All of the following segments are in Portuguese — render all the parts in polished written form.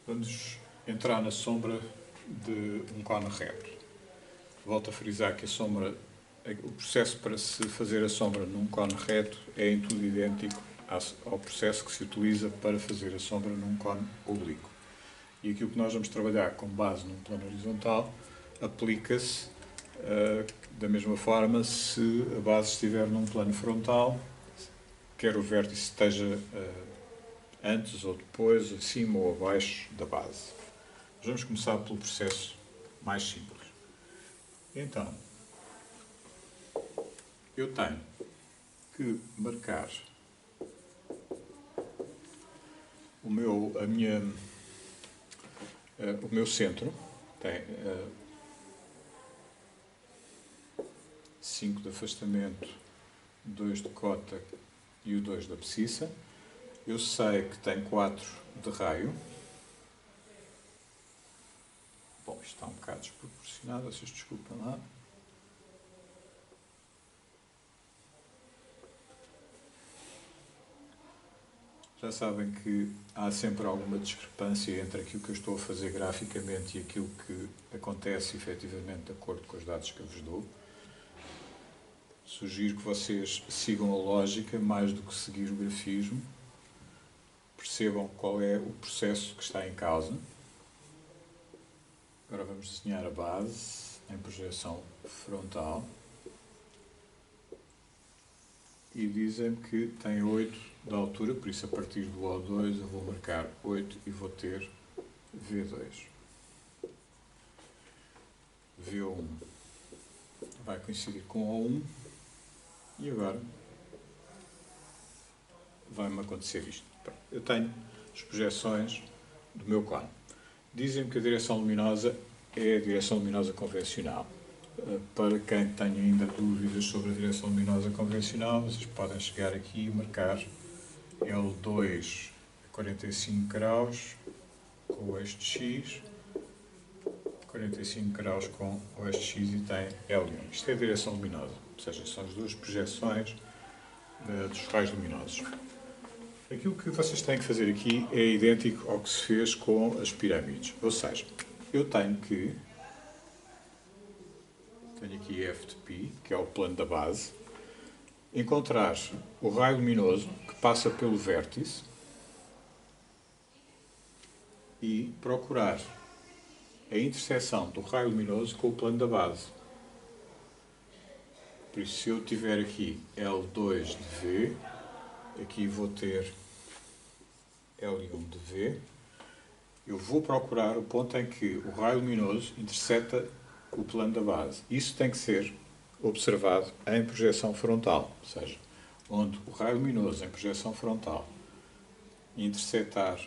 Vamos entrar na sombra de um cone reto. Volto a frisar que o processo para se fazer a sombra num cone reto é em tudo idêntico ao processo que se utiliza para fazer a sombra num cone oblíquo. E aquilo que nós vamos trabalhar com base num plano horizontal aplica-se da mesma forma se a base estiver num plano frontal, quer o vértice esteja antes ou depois, acima ou abaixo da base. Vamos começar pelo processo mais simples. Então, eu tenho que marcar o meu centro, tem 5 de afastamento, 2 de cota e o 2 da abscissa. Eu sei que tem 4 de raio. Bom, isto está um bocado desproporcionado, vocês desculpem lá. Já sabem que há sempre alguma discrepância entre aquilo que eu estou a fazer graficamente e aquilo que acontece efetivamente de acordo com os dados que eu vos dou. Sugiro que vocês sigam a lógica mais do que seguir o grafismo. Percebam qual é o processo que está em causa. Agora vamos desenhar a base em projeção frontal. E dizem-me que tem 8 de altura, por isso a partir do O2 eu vou marcar 8 e vou ter V2. V1 vai coincidir com O1 e agora vai-me acontecer isto. Eu tenho as projeções do meu cone. Dizem-me que a direção luminosa é a direção luminosa convencional. Para quem tenha ainda dúvidas sobre a direção luminosa convencional, vocês podem chegar aqui e marcar L2 a 45 graus com o eixo de X, 45 graus com o eixo de X e tem L1. Isto é a direção luminosa, ou seja, são as duas projeções dos raios luminosos. Aquilo que vocês têm que fazer aqui é idêntico ao que se fez com as pirâmides, ou seja, eu tenho aqui F de π, que é o plano da base, encontrar o raio luminoso que passa pelo vértice e procurar a interseção do raio luminoso com o plano da base. Por isso, se eu tiver aqui L2 de V, aqui vou ter L1 de V, eu vou procurar o ponto em que o raio luminoso interseta o plano da base. Isso tem que ser observado em projeção frontal, ou seja, onde o raio luminoso em projeção frontal intersetar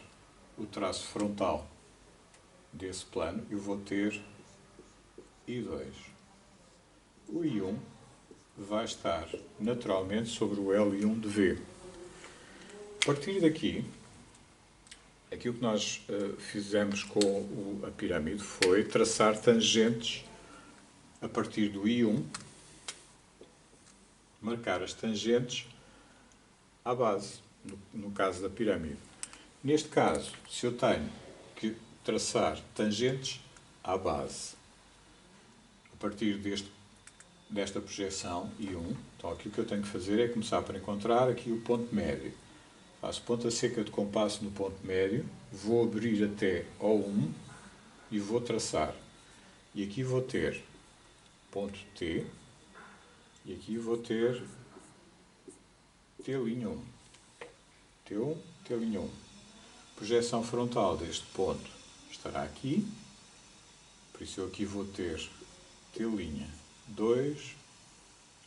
o traço frontal desse plano, eu vou ter I2. O I1 vai estar naturalmente sobre o L1 de V. A partir daqui, aquilo que nós fizemos com a pirâmide foi traçar tangentes a partir do I1, marcar as tangentes à base, no caso da pirâmide. Neste caso, se eu tenho que traçar tangentes à base a partir desta projeção I1, então aquilo que eu tenho que fazer é começar por encontrar aqui o ponto médio. Faço ponta seca de compasso no ponto médio, vou abrir até O1 e vou traçar. E aqui vou ter ponto T, e aqui vou ter T'1. T1, T'1. Projeção frontal deste ponto estará aqui, por isso eu aqui vou ter T'2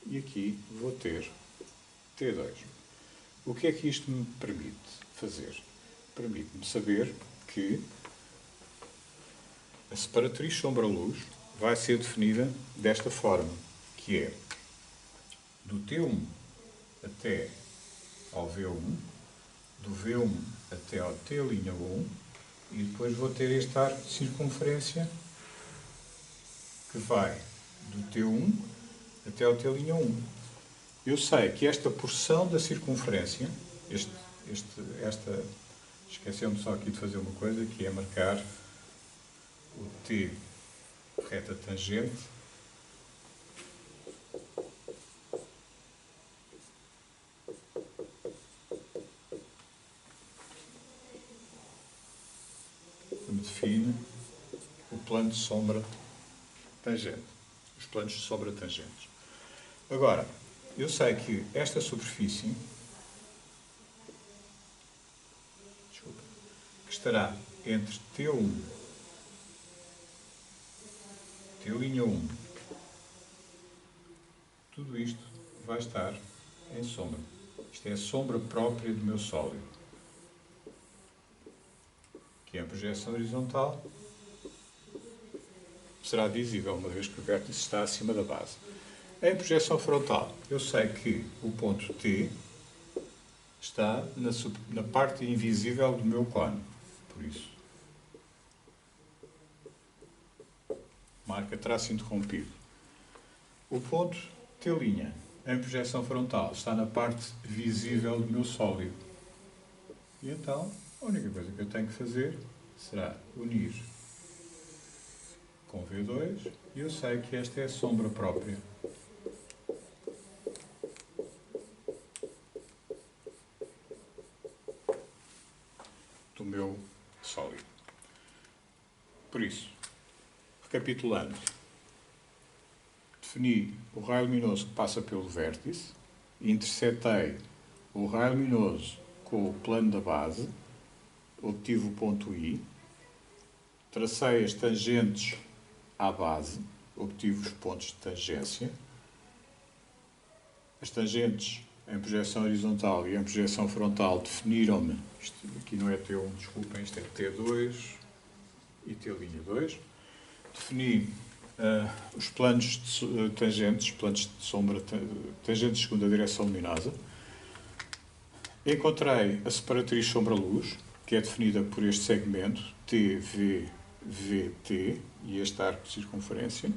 e aqui vou ter T2. O que é que isto me permite fazer? Permite-me saber que a separatriz sombra-luz vai ser definida desta forma, que é do T1 até ao V1, do V1 até ao T'1, e depois vou ter este arco de circunferência que vai do T1 até ao T'1. Eu sei que esta porção da circunferência, esta Esqueceu-me só aqui de fazer uma coisa, que é marcar o T reta tangente que me define o plano de sombra tangente, os planos de sombra tangentes. Agora, eu sei que esta superfície, que estará entre T1, T'1, tudo isto vai estar em sombra. Isto é a sombra própria do meu sólido, que é a projeção horizontal, será visível uma vez que o vértice está acima da base. Em projeção frontal, eu sei que o ponto T está na parte invisível do meu cone. Por isso, marca traço interrompido. O ponto T', em projeção frontal, está na parte visível do meu sólido. E então, a única coisa que eu tenho que fazer será unir com V2 e eu sei que esta é a sombra própria do meu sólido. Por isso, recapitulando, defini o raio luminoso que passa pelo vértice, interceptei o raio luminoso com o plano da base, obtive o ponto I, tracei as tangentes à base, obtive os pontos de tangência. As tangentes em projeção horizontal e em projeção frontal definiram-me, isto aqui não é T1, desculpem, isto é T2 e T'2. Defini os planos de tangentes, planos de sombra, tangentes de segunda direção luminosa. Encontrei a separatriz sombra-luz, que é definida por este segmento, TVVT, e este arco de circunferência.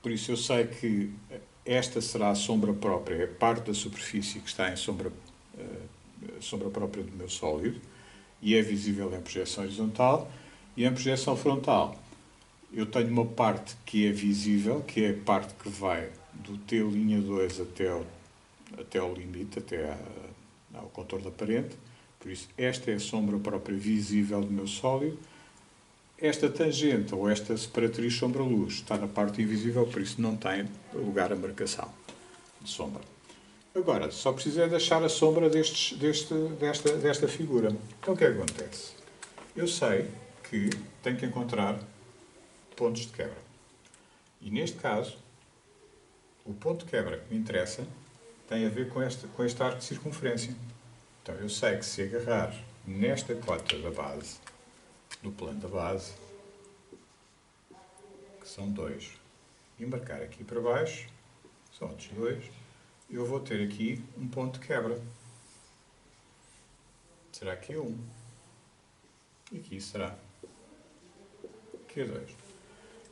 Por isso eu sei que esta será a sombra própria, é a parte da superfície que está em sombra própria do meu sólido, e é visível em projeção horizontal. E em projeção frontal, eu tenho uma parte que é visível, que é a parte que vai do T'2 até ao limite, até ao contorno aparente. Por isso, esta é a sombra própria visível do meu sólido. Esta tangente, ou esta separatriz sombra-luz, está na parte invisível, por isso não tem lugar a marcação de sombra. Agora, só preciso é deixar a sombra desta figura. Então, o que é que acontece? Eu sei que tenho que encontrar pontos de quebra. E, neste caso, o ponto de quebra que me interessa tem a ver com este arco de circunferência. Então, eu sei que se agarrar nesta cota da base, do plano da base, que são 2, e marcar aqui para baixo, são outros 2, eu vou ter aqui um ponto de quebra. Será Q1. E aqui será Q2.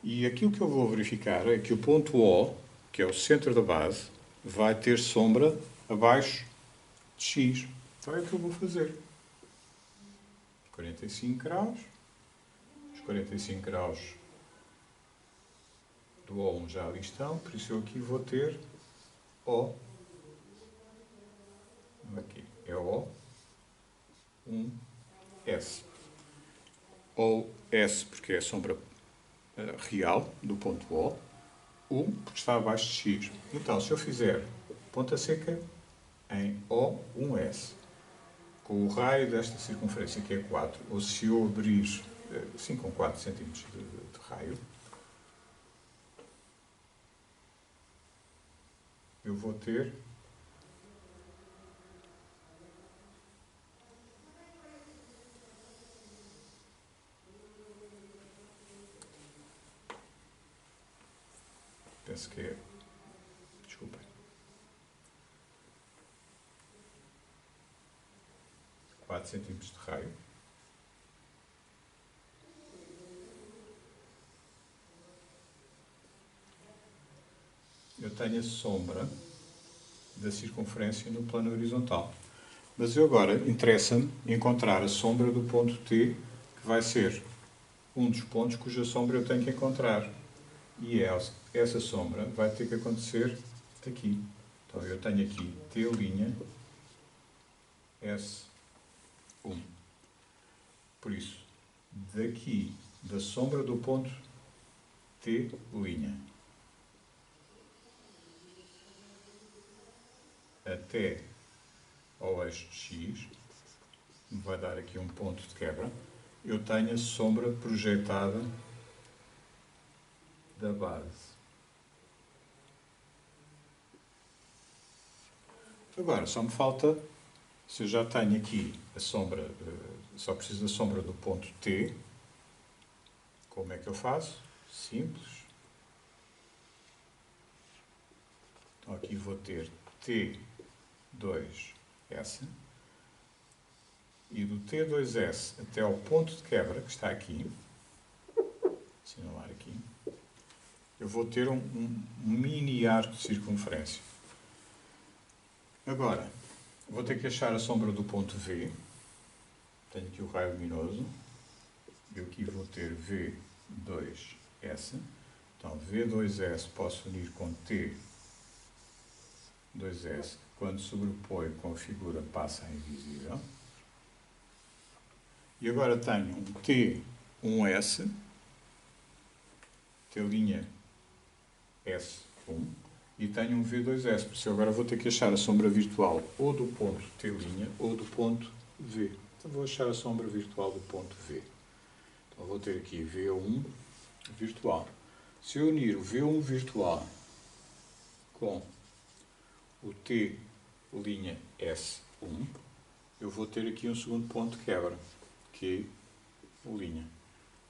E aquilo que eu vou verificar é que o ponto O, que é o centro da base, vai ter sombra abaixo de X. Então é o que eu vou fazer. 45 graus. Os 45 graus do O1 já ali estão, por isso eu aqui vou ter O. Aqui é O1S. Ou S, porque é a sombra real do ponto O. 1, porque está abaixo de X. Então, se eu fizer ponta seca em O1S, com o raio desta circunferência, que é 4, ou se eu abrir, sim, com 4 cm de raio, eu vou ter penso que é, desculpem, 4 cm de raio. Eu tenho a sombra da circunferência no plano horizontal. Mas eu agora interessa-me encontrar a sombra do ponto T, que vai ser um dos pontos cuja sombra eu tenho que encontrar. E essa sombra vai ter que acontecer aqui. Então eu tenho aqui T' S1. Por isso, daqui, da sombra do ponto T', até ao eixo de X, me vai dar aqui um ponto de quebra, eu tenho a sombra projetada da base. Agora, só me falta, se eu já tenho aqui a sombra, só preciso da sombra do ponto T, como é que eu faço? Simples. Então aqui vou ter T2S, e do T2S até ao ponto de quebra, que está aqui, assinalar aqui, eu vou ter um mini arco de circunferência. Agora, vou ter que achar a sombra do ponto V. Tenho aqui o raio luminoso. Eu aqui vou ter V2S. Então, V2S posso unir com T2S. Quando sobrepõe com a figura, passa a invisível. E agora tenho um T1S, T' S1, e tenho um V2S. Por isso agora vou ter que achar a sombra virtual ou do ponto T' ou do ponto V. Então vou achar a sombra virtual do ponto V. Então vou ter aqui V1 virtual. Se eu unir o V1 virtual com o T' S1, eu vou ter aqui um segundo ponto de quebra, que é o linha.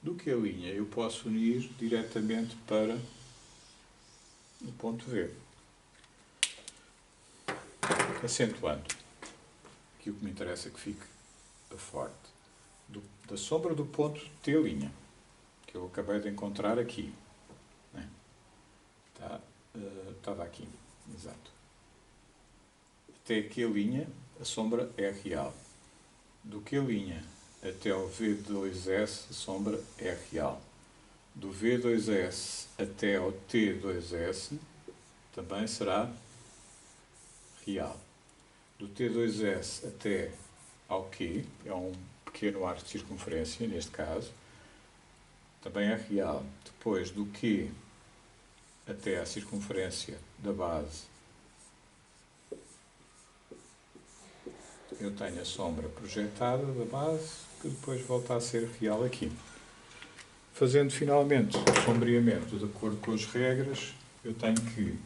Do que a linha eu posso unir diretamente para o ponto V. Acentuando, que o que me interessa é que fique forte. Da sombra do ponto T', que eu acabei de encontrar aqui. Né? Estava aqui, exato. Até Q', a sombra é real. Do Q' até ao V2S, a sombra é real. Do V2S até ao T2S, também será real. Do T2S até ao Q, é um pequeno arco de circunferência, neste caso, também é real. Depois do Q até à circunferência da base, eu tenho a sombra projetada da base, que depois volta a ser real aqui. Fazendo finalmente o sombreamento de acordo com as regras, eu tenho que,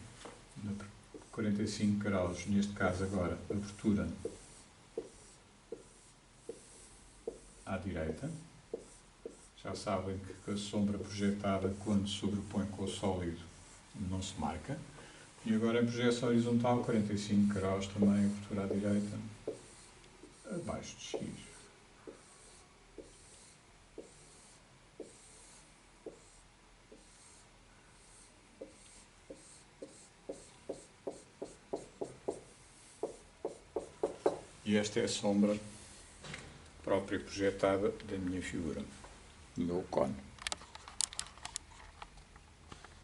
45 graus, neste caso agora, abertura à direita. Já sabem que a sombra projetada, quando sobrepõe com o sólido, não se marca. E agora em projeção horizontal, 45 graus também, abertura à direita, abaixo de X. E esta é a sombra própria projetada da minha figura, do meu cone.